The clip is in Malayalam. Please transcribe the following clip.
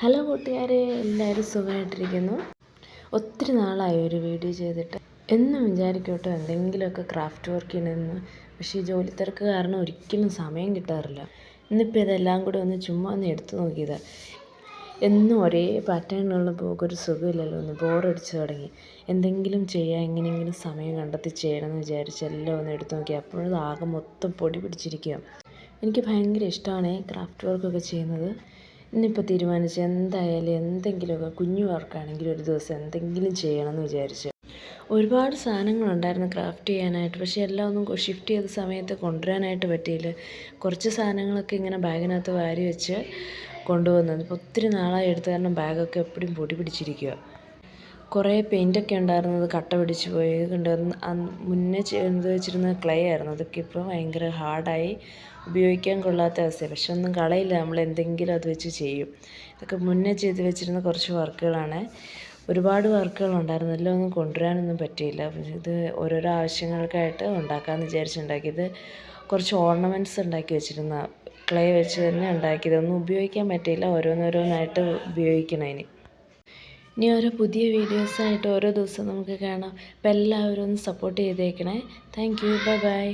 ഹലോ കൂട്ടുകാരെ, എല്ലാവരും സുഖമായിട്ടിരിക്കുന്നു. ഒത്തിരി നാളായി ഒരു വീഡിയോ ചെയ്തിട്ട്. എന്നും വിചാരിക്കും കേട്ടോ എന്തെങ്കിലുമൊക്കെ ക്രാഫ്റ്റ് വർക്ക് ചെയ്യണമെന്ന്. പക്ഷേ ഈ ജോലി തിരക്ക് കാരണം ഒരിക്കലും സമയം കിട്ടാറില്ല. ഇന്നിപ്പോൾ ഇതെല്ലാം കൂടെ ചുമ്മാ എടുത്തു നോക്കിയതാണ്. എന്നും ഒരേ പാറ്റേണുള്ളപ്പോൾ ഒരു സുഖമില്ലല്ലോ, ബോറടിച്ച് തുടങ്ങി. എന്തെങ്കിലും ചെയ്യാൻ എങ്ങനെയെങ്കിലും സമയം കണ്ടെത്തി ചെയ്യണമെന്ന് വിചാരിച്ച് എല്ലാം എടുത്തു നോക്കി. അപ്പോഴത് ആകെ മൊത്തം പൊടി പിടിച്ചിരിക്കുക. എനിക്ക് ഭയങ്കര ഇഷ്ടമാണ് ക്രാഫ്റ്റ് വർക്കൊക്കെ ചെയ്യുന്നത്. ഇന്നിപ്പോൾ തീരുമാനിച്ച് എന്തായാലും എന്തെങ്കിലുമൊക്കെ കുഞ്ഞു വർക്കാണെങ്കിലും ഒരു ദിവസം എന്തെങ്കിലും ചെയ്യണമെന്ന് വിചാരിച്ച്. ഒരുപാട് സാധനങ്ങളുണ്ടായിരുന്നു ക്രാഫ്റ്റ് ചെയ്യാനായിട്ട്. പക്ഷേ എല്ലാം ഷിഫ്റ്റ് ചെയ്ത സമയത്ത് കൊണ്ടുവരാനായിട്ട് പറ്റിയില്ല. കുറച്ച് സാധനങ്ങളൊക്കെ ഇങ്ങനെ ബാഗിനകത്ത് വാരി വെച്ച് കൊണ്ടുവന്നത്. ഇപ്പോൾ ഒത്തിരി നാളായി എടുത്ത കാരണം ബാഗൊക്കെ എപ്പോഴും പൊടി പിടിച്ചിരിക്കുക. കുറേ പെയിൻറ്റൊക്കെ ഉണ്ടായിരുന്നത് കട്ട പിടിച്ച് പോയി. മുന്നേ ചെയ്ത് വെച്ചിരുന്ന ക്ലേ ആയിരുന്നു. അതൊക്കെ ഇപ്പോൾ ഭയങ്കര ഹാർഡായി ഉപയോഗിക്കാൻ കൊള്ളാത്ത അവസ്ഥയാണ്. പക്ഷെ ഒന്നും കളയില്ല, നമ്മൾ എന്തെങ്കിലും അത് വെച്ച് ചെയ്യും. ഇതൊക്കെ മുന്നേ ചെയ്ത് വെച്ചിരുന്ന കുറച്ച് വർക്കുകളാണ്. ഒരുപാട് വർക്കുകളുണ്ടായിരുന്നു. എല്ലാം കൊണ്ടുവരാനൊന്നും പറ്റിയില്ല. ഇത് ഓരോരോ ആവശ്യങ്ങൾക്കായിട്ട് ഉണ്ടാക്കാമെന്ന് വിചാരിച്ചുണ്ടാക്കിയത്. കുറച്ച് ഓർണമെൻറ്റ്സ് ഉണ്ടാക്കി വെച്ചിരുന്ന ക്ലേ വെച്ച് തന്നെ ഉണ്ടാക്കിയത്. ഒന്നും ഉപയോഗിക്കാൻ പറ്റിയില്ല. ഓരോന്നോരോന്നായിട്ട് ഉപയോഗിക്കണം ഇനി ഓരോ പുതിയ വീഡിയോസായിട്ട് ഓരോ ദിവസം നമുക്ക് കാണാം. അപ്പോൾ എല്ലാവരും ഒന്ന് സപ്പോർട്ട് ചെയ്തേക്കണേ. Thank you. Bye bye.